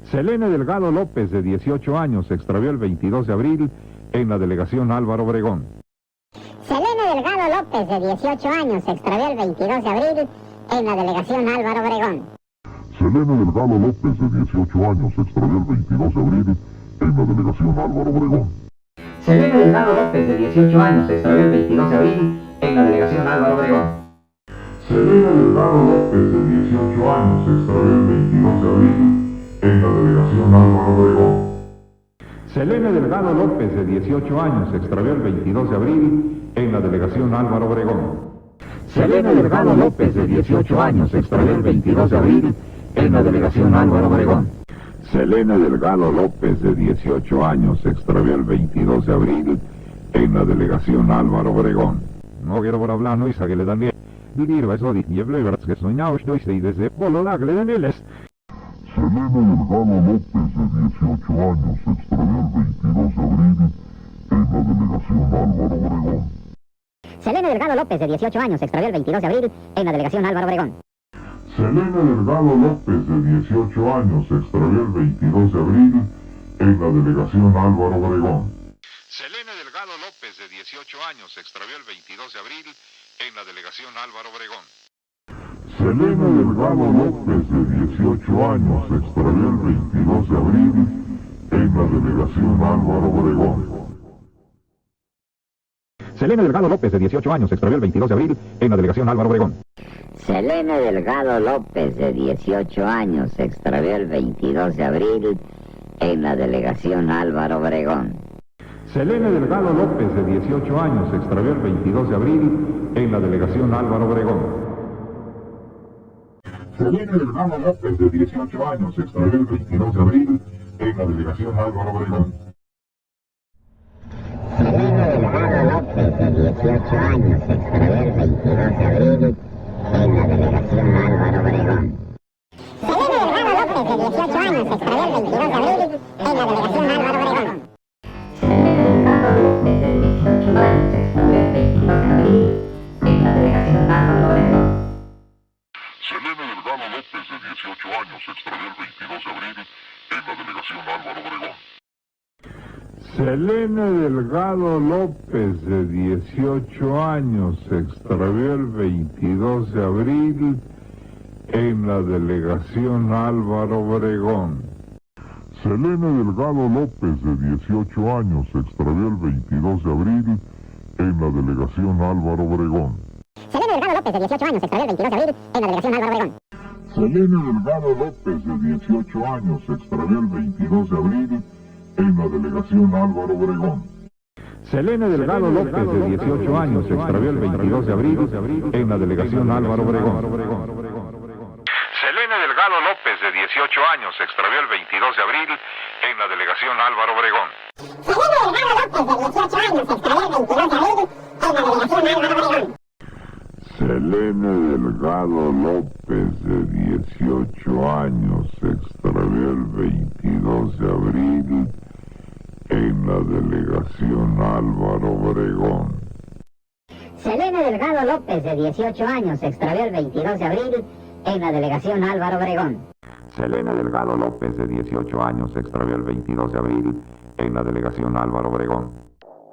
Selene Delgado López, de 18 años, se extravió el 22 de abril en la delegación Álvaro Obregón. Selene Delgado López, de 18 años, se extravió el 22 de abril en la delegación Álvaro Obregón. Selene Delgado López, de 18 años, se extravió el 22 de abril en la delegación Álvaro Obregón. Selene Delgado López, de 18 años, se extravió el 22 de abril en la delegación Álvaro Obregón. Selene Delgado López, de 18 años, se extravió el 22 de abril en la delegación Álvaro Obregón. Selene Delgado López, de 18 años, se extravió el 22 de abril en la delegación Álvaro Obregón. Selene Delgado López, de 18 años, se extravió el 22 de abril en la delegación Álvaro Obregón. Selene Delgado López, de 18 años, se extravió el 22 de abril en la delegación Álvaro Obregón. No quiero por hablar, no, y que le dan bien. Dirva eso de niebla, que soñaba, estoy desde Polola, que le dan les. Selene Delgado López, de 18 años, se extravió el 22 de abril en la delegación Álvaro Obregón. Selene Delgado López, de 18 años, se extravió el 22 de abril en la delegación Álvaro Obregón. Selene Delgado López, de 18 años, se extravió el 22 de abril en la delegación Álvaro Obregón. Selene Delgado López, de 18 años, se extravió el 22 de abril en la delegación Álvaro Obregón. Selene Delgado López, de 18 años, se extravió el 22 de abril en la delegación Álvaro Obregón. Selene Delgado López, de 18 años, se extravió el 22 de abril en la delegación Álvaro Obregón. Selene Delgado López, de 18 años, se extravió el 22 de abril en la delegación Álvaro Obregón. Selene Delgado López, de 18 años, se extravió el 22 de abril en la delegación Álvaro Obregón. Selene Delgado López, de 18 años, se extravió el 22 de abril en la delegación Álvaro Obregón. Selene Delgado López, de 18 años, se extravió el 22 de abril en la delegación Álvaro Obregón. Selene Delgado López, de 18 años, se extravió el 22 de abril en la delegación Álvaro Obregón. Selene Delgado López, de 18 años, se extravió el 22 de abril en la delegación Álvaro Obregón. Selene Delgado López, de 18 años, se extravió el 22 de abril en la delegación Álvaro Obregón. Selene Delgado López, de 18 años, se extravió el 22 de abril en la delegación Álvaro Obregón. Selene Delgado López, de 18 años, se extravió el 22 de abril en la delegación Álvaro Obregón. Selene Delgado López, de 18 años, se extravió el 22 de abril en la delegación Álvaro Obregón. Selene Delgado López, de 18 años, se extravió el 22 de abril en la delegación Álvaro Obregón. Selene Delgado López, de 18 años, se extravió el 22 de abril en la delegación Álvaro Obregón. Selene Delgado López, de 18 años, se extravió el 22 de abril en la delegación Álvaro Obregón. Selene Delgado López, de 18 años, se extravió el 22 de abril en la delegación Álvaro Obregón. Selene Delgado López, de 18 años, se extravió el 22 de abril en la delegación Álvaro Obregón.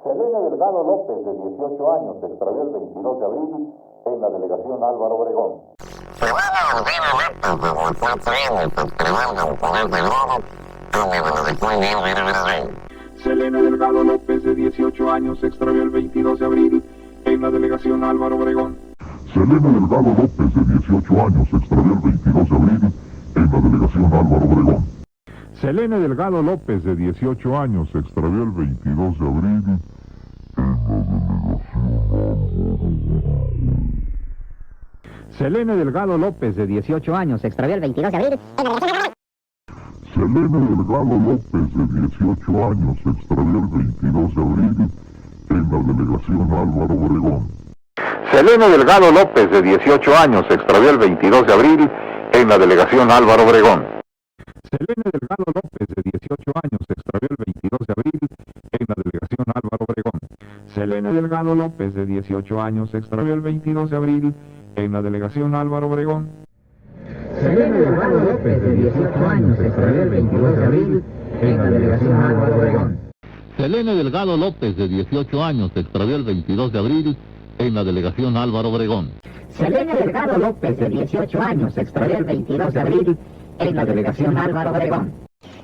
Selene Delgado López, de 18 años, se extravió el 22 de abril en la delegación Álvaro Obregón. Selene Delgado López, de 18 años, se extravió el 22 de abril en la delegación Álvaro Obregón. Selene Delgado López, de 18 años, se extravió el 22 de abril en la delegación Álvaro Obregón. Selene Delgado López, de 18 años, se extravió el 22 de abril en la delegación Álvaro. Selene Delgado López, de 18 años, se extravió el 22 de abril en la delegación. Selene Delgado López, de 18 años, se extravió el 22 de abril en la delegación Álvaro Obregón. Selene Delgado López, de 18 años, se extravió el 22 de abril en la delegación Álvaro Obregón. Selene Delgado López, de 18 años, se extravió el 22 de abril en la delegación Álvaro Obregón. Selene Delgado López, de 18 años, se extravió el 22 de abril en la delegación Álvaro Obregón. Selene Delgado López, López, de 18 años, se extravió el 22 de abril en la delegación Álvaro Obregón. Selene Delgado López, de 18 años, se extravió el 22 de abril en la delegación Álvaro Obregón. Selene Delgado López, de 18 años, se extravió el 22 de abril en la delegación Álvaro Obregón.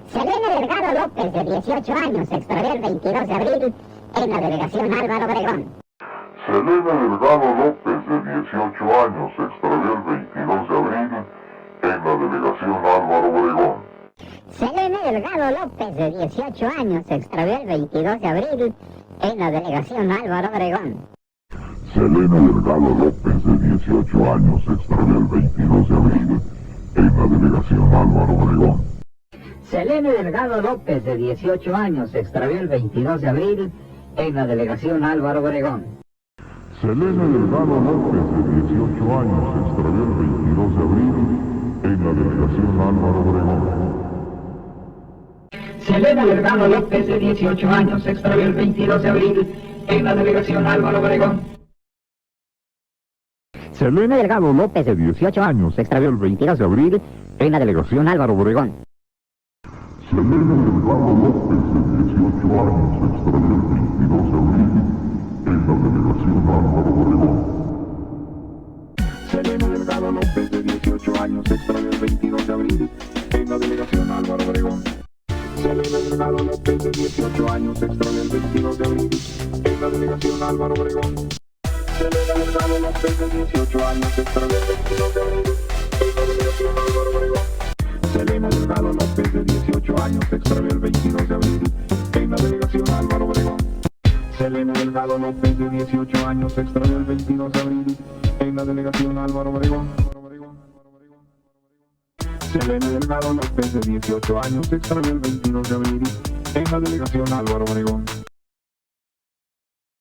Selene Delgado López, de 18 años, se extravió el 22 de abril en la delegación Álvaro Obregón. Selene Delgado López, de 18 años, se extravió el 22 de abril en la delegación Álvaro Obregón. Selene Delgado López, de 18 años, se extravió el 22 de abril en la delegación Álvaro Obregón. Selene Delgado López, de 18 años, se extravió el 22 de abril en la delegación Álvaro Obregón. Selene Delgado López, de 18 años, se extravió el 22 de abril en la delegación Álvaro Obregón. Selene Delgado López, de 18 años, se extravió el 22 de abril en la delegación Álvaro Obregón. Selene Delgado López, de 18 años, se extravió el 22 de abril en la delegación Álvaro Obregón. Selene Delgado López, de 18 años, se extravió el 22 de abril en la delegación Álvaro Obregón. Selene Delgado López, de 18 años, se extravió el 22 de abril en la delegación Álvaro Obregón. Selene Delgado López, de 18 años, se extravió el 22 de abril en la delegación Álvaro Obregón. Selene Delgado López, de 18 años, se extravió el 22 de abril en la delegación Álvaro Obregón. Selene Delgado López, de 18 años, se extravió el 22 de abril en la delegación Álvaro Obregón. Selene Delgado López, de 18 años, se extravió el 22 de abril en la delegación Álvaro Obregón. Selene Delgado López, de 18 años, se extravió el 22 de abril en la delegación Álvaro Obregón. Selene Delgado López, de 18 años, se extravió el 22 de abril en la delegación Álvaro Obregón.